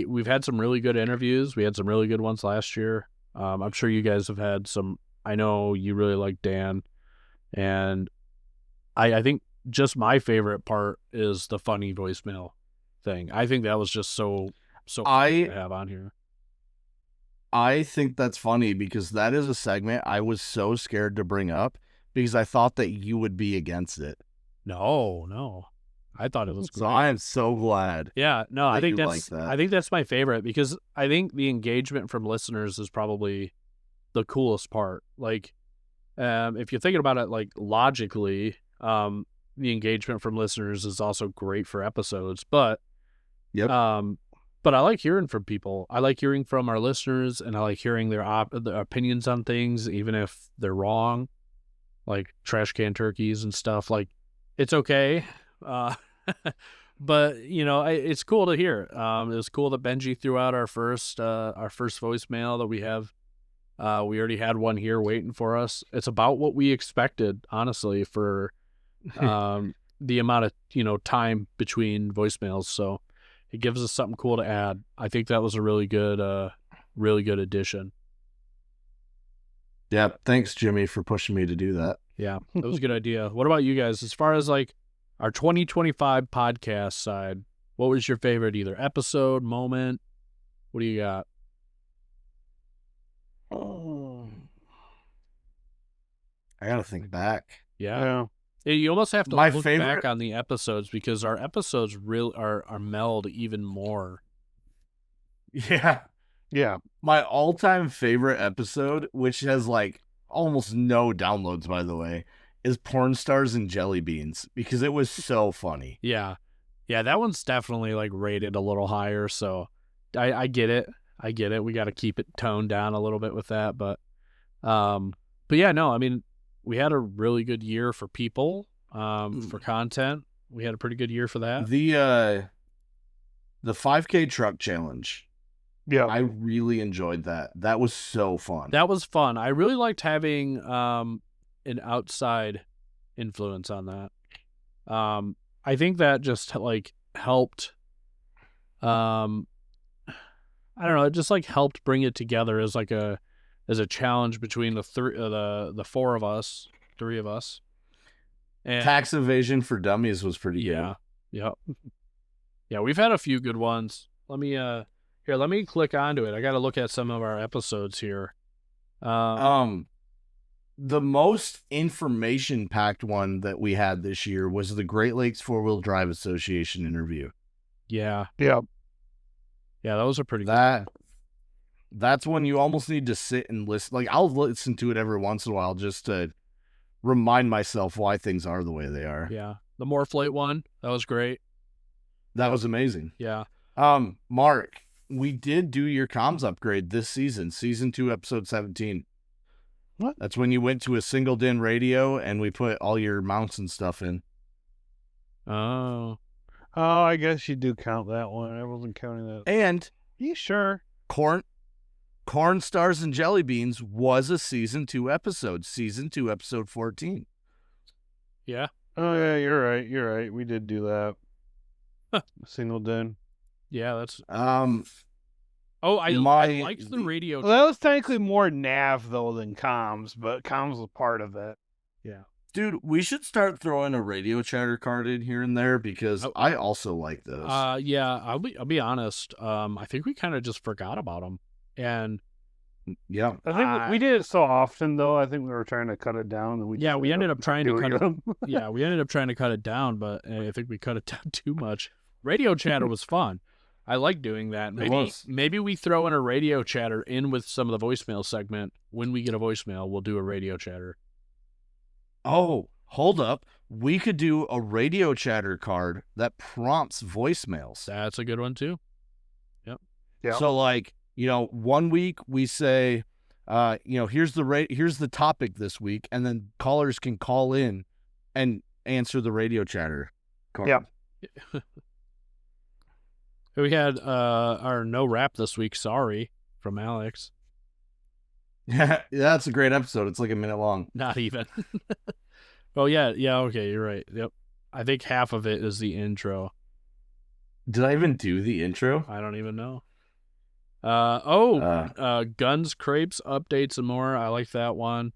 We've had some really good interviews. We had some really good ones last year. I'm sure you guys have had some. I know you really like Dan, and I think just my favorite part is the funny voicemail thing. I think that was just so fun to have on here. I think that's funny because that is a segment I was so scared to bring up because I thought that you would be against it. No. I thought it was great. So I am so glad. Yeah, no, I think like that. I think that's my favorite because I think the engagement from listeners is probably the coolest part. Like, if you're thinking about it, like logically, the engagement from listeners is also great for episodes. But, yep. But I like hearing from people. I like hearing from our listeners, and I like hearing their opinions on things, even if they're wrong, like trash can turkeys and stuff. Like, it's okay. But it's cool to hear. It was cool that Benji threw out our first voicemail that we have. We already had one here waiting for us. It's about what we expected, honestly, for the amount of time between voicemails. So it gives us something cool to add. I think that was a really good addition. Yeah, thanks, Jimmy, for pushing me to do that. Yeah, that was a good idea. What about you guys? As far as like our 2025 podcast side, what was your favorite either episode, moment? What do you got? I gotta think back. Yeah. You almost have to My look favorite- back on the episodes because our episodes really are meld even more. Yeah. Yeah. My all-time favorite episode, which has like almost no downloads, by the way, is Porn Stars and Jelly Beans because it was so funny. Yeah. Yeah, that one's definitely like rated a little higher, so I get it. I get it. We got to keep it toned down a little bit with that, but yeah, no, I mean, we had a really good year for people, for content. We had a pretty good year for that. The 5K truck challenge. Yeah. I really enjoyed that. That was so fun. That was fun. I really liked having an outside influence on that. I think that just like helped. I I don't know, it just like helped bring it together as like a challenge between the four of us, three of us. And Tax evasion for dummies was pretty yeah, yep, yeah. We've had a few good ones. Let me click onto it. I got to look at some of our episodes here. good. The most information packed one that we had this year was the Great Lakes 4-Wheel Drive Association interview. Yeah, Yeah. those are pretty good. That's when you almost need to sit and listen. Like, I'll listen to it every once in a while just to remind myself why things are the way they are. Yeah, the Morphlate one, that was great. That was amazing. Yeah. Mark, we did do your comms upgrade this season 2, episode 17. What? That's when you went to a single DIN radio and we put all your mounts and stuff in. Oh, I guess you do count that one. I wasn't counting that. And You sure? Corn Stars and Jelly Beans was a season 2 episode, season 2, episode 14. yeah. Oh yeah, you're right. We did do that. Single din. Yeah, that's. I I liked the radio. Well, that was technically more nav though than comms, but comms was part of it. Yeah. Dude, we should start throwing a radio chatter card in here and there because Oh. I also like those. Yeah. I'll be honest. I think we kind of just forgot about them, and Yeah. I think we did it so often though. I think we were trying to cut it down, and we ended up trying to doing cut it. them. Yeah, we ended up trying to cut it down, but I think we cut it down too much. Radio chatter was fun. I like doing that. Maybe we throw in a radio chatter in with some of the voicemail segment. When we get a voicemail, we'll do a radio chatter. Oh, hold up. We could do a radio chatter card that prompts voicemails. That's a good one too. Yeah. So, like, 1 week we say, here's the topic this week, and then callers can call in and answer the radio chatter card. Yeah. We had our no rap this week. Sorry, from Alex. Yeah, that's a great episode. It's like a minute long. Not even. Oh yeah. Okay, you're right. Yep. I think half of it is the intro. Did I even do the intro? I don't even know. Guns, crepes, updates, and more. I like that one.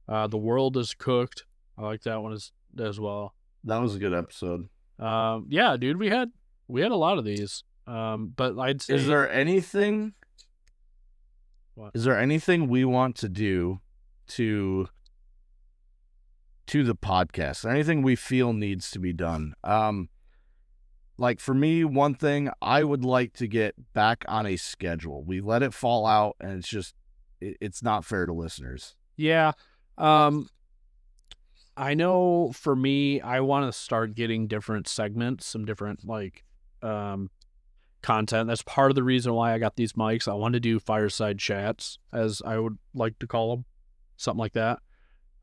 The world is cooked. I like that one as well. That was a good episode. Yeah, dude, we had a lot of these. But I'd say, Is there anything? What? Is there anything we want to do to the podcast? Is there anything we feel needs to be done? Like for me, one thing I would like to get back on a schedule. We let it fall out, and it's just it's not fair to listeners. Yeah. I know for me, I want to start getting different segments, some different content. That's part of the reason why I got these mics. I want to do fireside chats, as I would like to call them, something like that.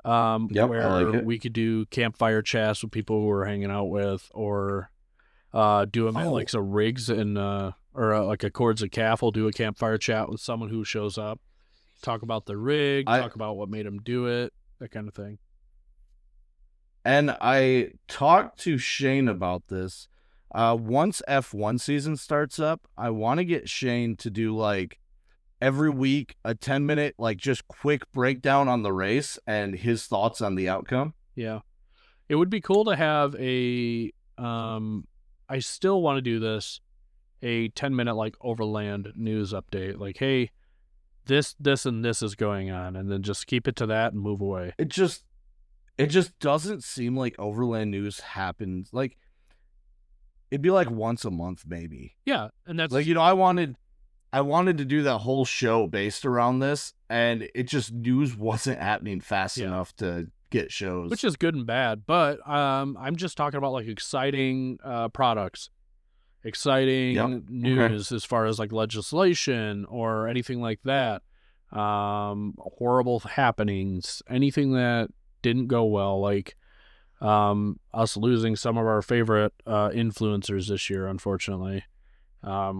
Yep, where I like it. we could do campfire chats with people who we're hanging out with, or do them at like some rigs and like a Chords of Calf. We'll do a campfire chat with someone who shows up, talk about the rig, talk about what made them do it, that kind of thing. And I talked to Shane about this. Once F1 season starts up, I want to get Shane to do like every week a 10-minute like just quick breakdown on the race and his thoughts on the outcome. Yeah. It would be cool to have a I still want to do this, a 10-minute like overland news update. Like, hey, this and this is going on, and then just keep it to that and move away. It just doesn't seem like overland news happens. Like it'd be like once a month maybe. Yeah, and that's Like, I wanted to do that whole show based around this, and it just news wasn't happening fast enough to get shows. which is good and bad, but I'm just talking about like exciting products, exciting news as far as like legislation or anything like that, horrible happenings, anything that didn't go well, like us losing some of our favorite influencers this year, unfortunately. I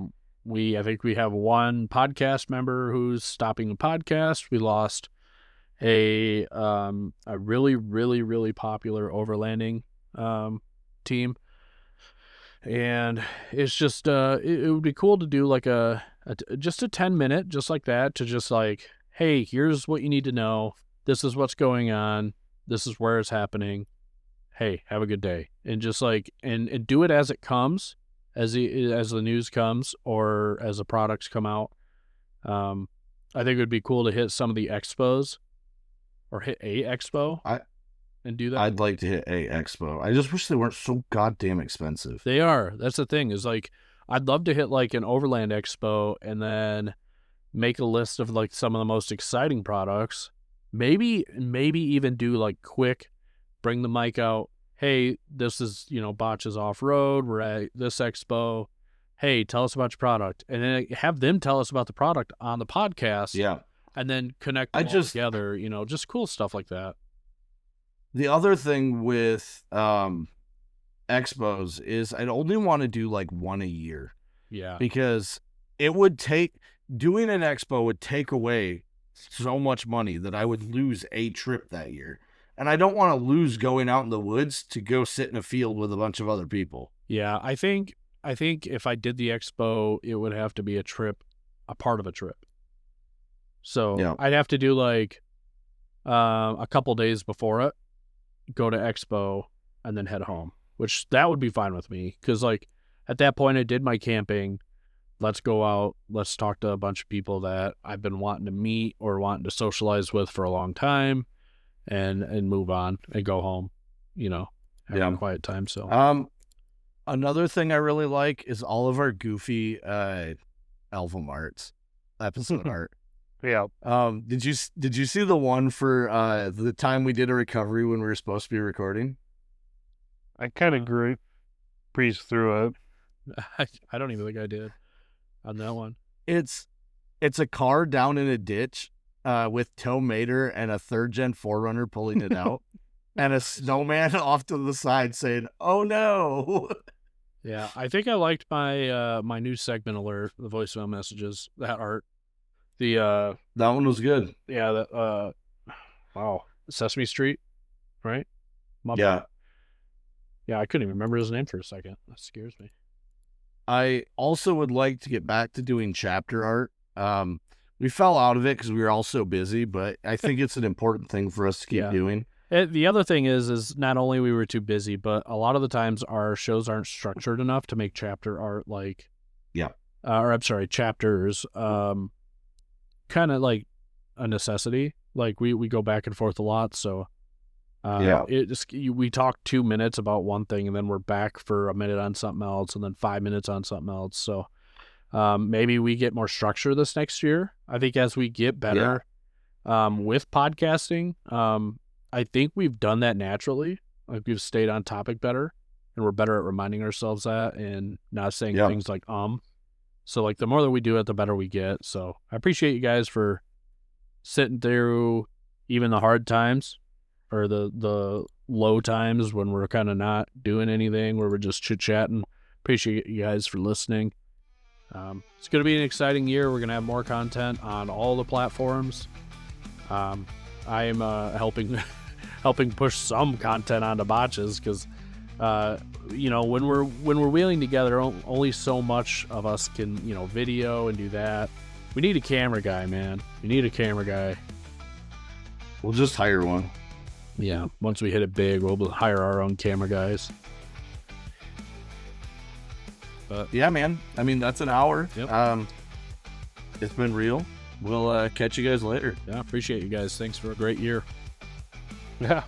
think we have one podcast member who's stopping the podcast. We lost a really, really, really popular overlanding team. And it's just it would be cool to do like a just a 10-minute, just like that, to just like, hey, here's what you need to know. This is what's going on. This is where it's happening. Hey, have a good day. And just like, and do it as it comes, as the news comes or as the products come out. I think it would be cool to hit some of the expos or hit a expo and do that. I'd like to hit a expo. I just wish they weren't so goddamn expensive. They are. That's the thing, is like, I'd love to hit like an Overland Expo and then make a list of like some of the most exciting products. Maybe even do like quick, bring the mic out. Hey, this is, Botches Off-Road. We're at this expo. Hey, tell us about your product. And then have them tell us about the product on the podcast. Yeah. And then connect them all together, just cool stuff like that. The other thing with expos is I'd only want to do like one a year. Yeah. Because doing an expo would take away so much money that I would lose a trip that year. And I don't want to lose going out in the woods to go sit in a field with a bunch of other people. Yeah, I think if I did the expo, it would have to be a part of a trip. So yeah. I'd have to do like a couple days before it, go to expo, and then head home, which that would be fine with me. Because like at that point I did my camping. Let's go out. Let's talk to a bunch of people that I've been wanting to meet or wanting to socialize with for a long time, and move on and go home, have a quiet time. So another thing I really like is all of our goofy album arts, episode art. Yeah. Did you see the one for the time we did a recovery when we were supposed to be recording? I kind of breezed through it. I don't even think I did on that one. It's a car down in a ditch with Tow Mater and a 3rd gen 4Runner pulling it out, and a snowman off to the side saying, "Oh no." Yeah, I think I liked my my new segment alert, the voicemail messages, that art. That one was good. Yeah, that wow, Sesame Street, right? Yeah. Yeah, I couldn't even remember his name for a second. That scares me. I also would like to get back to doing chapter art. We fell out of it because we were all so busy, but I think it's an important thing for us to keep doing. The other thing is not only we were too busy, but a lot of the times our shows aren't structured enough to make chapter art like, chapters, kind of like a necessity. Like we go back and forth a lot, so we talk 2 minutes about one thing, and then we're back for a minute on something else, and then 5 minutes on something else. So maybe we get more structure this next year. I think as we get better with podcasting, I think we've done that naturally. Like we've stayed on topic better, and we're better at reminding ourselves that and not saying things like So like the more that we do it, the better we get. So I appreciate you guys for sitting through even the hard times or the low times when we're kind of not doing anything, where we're just chit-chatting. Appreciate you guys for listening. It's going to be an exciting year. We're going to have more content on all the platforms. I am helping push some content onto Botches because, when we're wheeling together, only so much of us can, video and do that. We need a camera guy, man. We need a camera guy. We'll just hire one. Yeah, once we hit it big, we'll hire our own camera guys. But yeah, man. I mean, that's an hour. Yep. It's been real. We'll catch you guys later. Yeah, appreciate you guys. Thanks for a great year. Yeah.